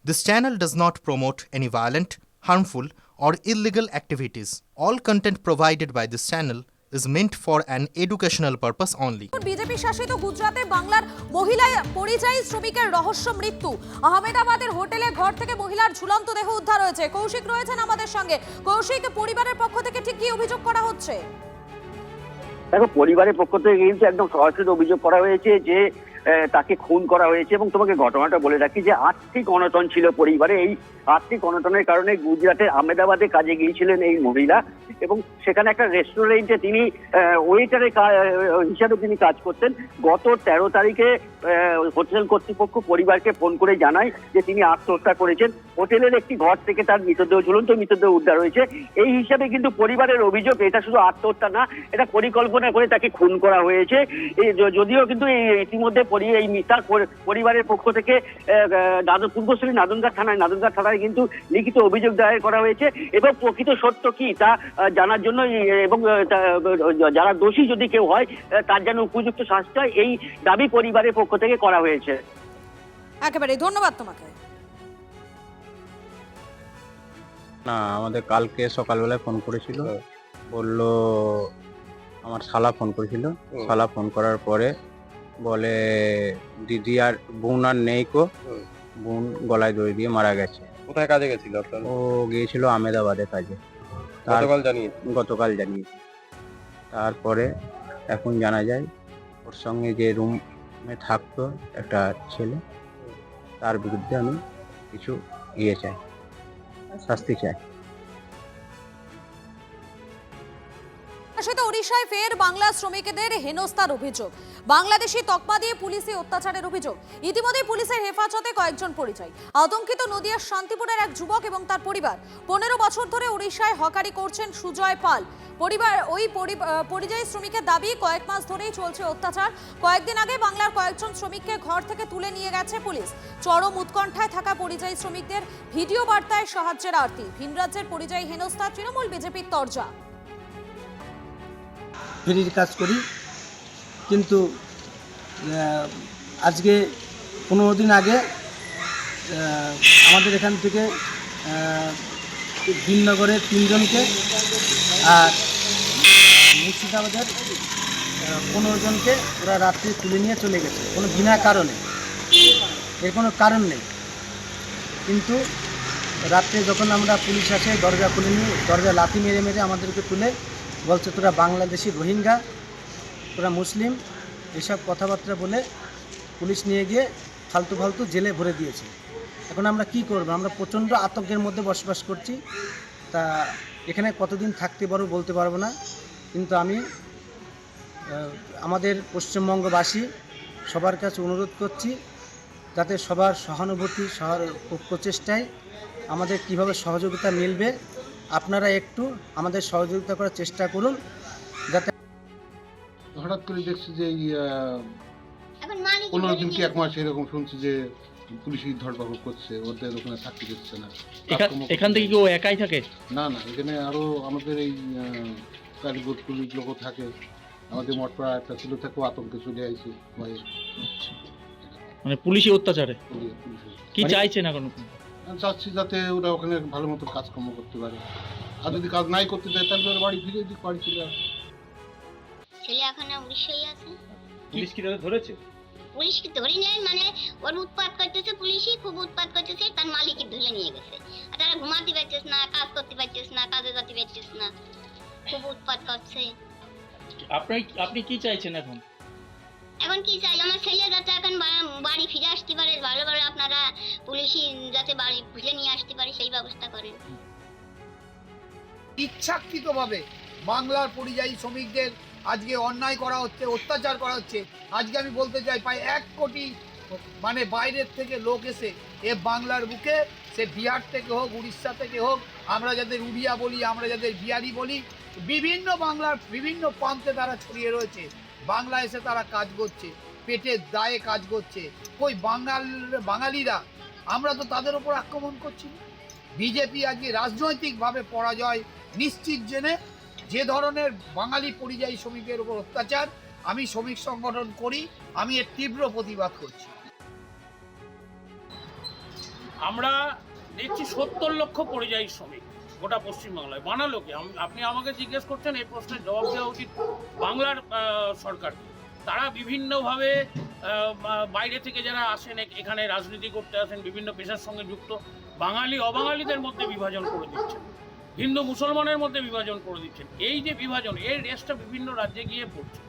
This channel does not promote any violent, harmful, or illegal activities. All content provided by this channel is meant for an educational purpose only. BJP শাসিত গুজরাটে বাংলার মহিলা পরিযায়ী শ্রমিকের রহস্য মৃত্যু। আহমেদাবাদের হোটেলে ঘর থেকে মহিলার ঝুলন্ত দেহ উদ্ধার হয়েছে। কৌশিক রয়েছেন আমাদের সঙ্গে। কৌশিক, পরিবারের পক্ষ থেকে ঠিক কি অভিযোগ করা হচ্ছে? দেখো, পরিবারের পক্ষ থেকে কিন্তু একদম সরাসরি অভিযোগ করা হয়েছে যে তাকে খুন করা হয়েছে। এবং তোমাকে ঘটনাটা বলে রাখি যে আর্থিক অনটন ছিল পরিবারে। এই আর্থিক অনটনের কারণে গুজরাটের আহমেদাবাদে কাজে গিয়েছিলেন এই মহিলা, এবং সেখানে একটা রেস্টুরেন্টে তিনি ওয়েটারের হিসাবে তিনি কাজ করতেন। গত 13 তারিখে হোটেল কর্তৃপক্ষ পরিবারকে ফোন করে জানায় যে তিনি আত্মহত্যা করেছেন। হোটেলের একটি ঘর থেকে তার ঝুলন্ত মৃতদেহ উদ্ধার হয়েছে। এই হিসাবে কিন্তু পরিবারের অভিযোগ এটা শুধু আত্মহত্যা না, এটা পরিকল্পনা করে তাকে খুন করা হয়েছে। যদিও কিন্তু ইতিমধ্যে এই তার পরিবারের পক্ষ থেকে পূর্বস্থলী নাদনঘাট থানায় কিন্তু লিখিত অভিযোগ দায়ের করা হয়েছে, এবং প্রকৃত সত্য কি তা জানার জন্য এবং যারা দোষী যদি কেউ হয় তার যেন উপযুক্ত শাস্তি হয়, এই দাবি পরিবারের পক্ষ থেকে করা হয়েছে। একেবারে ধন্যবাদ তোমাকে। না, আমাদের কালকে সকালবেলায় ফোন করেছিল, বলল আমার শালা ফোন করেছিল। শালা ফোন করার পরে বলে দিদি আর বোন আর নেই কো, বোন গলায় দড়ি দিয়ে মারা গেছে। কোথায় কাজে গেছিল? ও গিয়েছিল আহমেদাবাদে কাজে। গতকাল জানিয়েছে। তারপরে এখন জানা যায় ওর সঙ্গে যে রুমে থাকতো একটা ছেলে, তার বিরুদ্ধে আমি কিছু চাই, শাস্তি চাই। ওড়িশায় ফের বাংলা শ্রমিকদের হেনস্থার অভিযোগ। বাংলাদেশি তকমা দিয়ে পুলিশি অত্যাচারের অভিযোগ। ইতিমধ্যে পুলিশের হেফাজতে কয়েকজন পরিচয়। আতঙ্কিত নদিয়ার শান্তিপুরের এক যুবক এবং তার পরিবার। 15 বছর ধরে ওড়িশায় হকারি করছেন সুজয় পাল। পরিযায়ী শ্রমিকের দাবি, কয়েক মাস ধরেই চলছে অত্যাচার। কয়েকদিন আগে বাংলার কয়েকজন শ্রমিককে ঘর থেকে তুলে নিয়ে গেছে পুলিশ। চরম উৎকণ্ঠায় থাকা পরিযায়ী শ্রমিকদের ভিডিও বার্তায় সাহায্যের আর্তি। ভিন রাজ্যের পরিযায়ী হেনস্থা, তৃণমূল বিজেপির তরজা। ফেরির কাজ করি, কিন্তু আজকে 15 দিন আগে আমাদের এখান থেকে বিনগরের 3 জনকে আর মুর্শিদাবাদের 15 জনকে ওরা রাত্রে তুলে নিয়ে চলে গেছে কোনো বিনা কারণে। এর কোনো কারণ নেই, কিন্তু রাত্রে যখন আমরা পুলিশ আসে দরজা খুলে নিয়ে দরজা লাথি মেরে মেরে আমাদেরকে তুলে বলছে তোরা বাংলাদেশি রোহিঙ্গা, তোরা মুসলিম, এসব কথাবার্তা বলে পুলিশ নিয়ে গিয়ে ফালতু জেলে ভরে দিয়েছে। এখন আমরা কি করব? আমরা প্রচণ্ড আতঙ্কের মধ্যে বসবাস করছি। তা এখানে কতদিন থাকতে পারবো বলতে পারবো না, কিন্তু আমি আমাদের পশ্চিমবঙ্গবাসী সবার কাছে অনুরোধ করছি যাতে সবার সহানুভূতি, সবার প্রচেষ্টায় আমাদের কিভাবে সহযোগিতা মিলবে, আপনারা একটু আমাদের সহযোগিতা করার চেষ্টা করুন। যাতে হঠাৎ করে দেখছি যে 15 দিন কি 1 মাস এরকম শুনছি যে পুলিশি ধরপাকড় করছে, ওদের ওখানে থাকতে দিচ্ছে না। এখান থেকে কি ও একাই থাকে? না, এখানে আরো আমাদের এই কালীগঞ্জ পুলিশ লোকও থাকে। আমাদের মঠপাড়া একটা ছিল, থেকেও আতঙ্কে চলে আইছে ভয়ে। মানে পুলিশি অত্যাচারে কি চাইছেন এখন? চাচ্ছি যাতে ওরা ওখানে ভালো মতো কাজকর্ম করতে পারে, আর যদি কাজ নাই করতে দেয় তাহলে ওরা বাড়ি ফিরে বাড়ি চলে আসে। ছেলে এখন উড়িষ্যায় আছে। পুলিশ কি ধরেছে? পুলিশ কি ধরে নেয়, মানে ওর উৎপাত করতেছে, পুলিশই খুব উৎপাত করতেছে, তার মালিকই ধরে নিয়ে গেছে। আর তারা ঘুমাতে পারছিস না, কাজ করতে পারছিস না, কাজে যেতে পারছিস না, খুব উৎপাত করছে। আপনি কি চাইছেন এখন? এখন কি চাই, আমার ছেলে যাতে এখন বাড়ি ফিরে আসতে পারে, ভালো আপনারা পুলিশই যাতে বাড়ি ফিরে নিয়ে আসতে পারে সেই ব্যবস্থা করেন। ইচ্ছাকৃতভাবে বাংলার পরিযায়ী শ্রমিকদের আজকে অন্যায় করা হচ্ছে, অত্যাচার করা হচ্ছে। আজকে আমি বলতে চাই প্রায় 1 কোটি মানে বাইরের থেকে লোক এসে বাংলার বুকে, সে বিহার থেকে হোক, উড়িষ্যা থেকে হোক, আমরা যাদের উড়িয়া বলি, আমরা যাদের বিহারি বলি, বিভিন্ন বাংলার বিভিন্ন প্রান্তে তারা ছড়িয়ে রয়েছে। বাংলা এসে তারা কাজ করছে, পেটের দায়ে কাজ করছে। কই বাঙালিরা? আমরা তো তাদের ওপর আক্রমণ করছি না। বিজেপি আজকে রাজনৈতিকভাবে পরাজয় নিশ্চিত জেনে যে ধরনের বাঙালি পরিযায়ী শ্রমিকের উপর অত্যাচার, আমি শ্রমিক সংগঠন করি, আমি এর তীব্র প্রতিবাদ করছি। আমরা দেখছি 70 লক্ষ পরিযায়ী শ্রমিক গোটা পশ্চিমবাংলায়। বানালো কি? আপনি আমাকে জিজ্ঞেস করছেন, এই প্রশ্নের জবাব দেওয়া উচিত বাংলার সরকারকে। তারা বিভিন্নভাবে বাইরে থেকে যারা আসেন এখানে রাজনীতি করতে আসেন, বিভিন্ন পেশার সঙ্গে যুক্ত, বাঙালি অবাঙালিদের মধ্যে বিভাজন করে দিচ্ছেন, হিন্দু মুসলমানের মধ্যে বিভাজন করে দিচ্ছেন। এই যে বিভাজন, এর রেসটা বিভিন্ন রাজ্যে গিয়ে পড়ছে।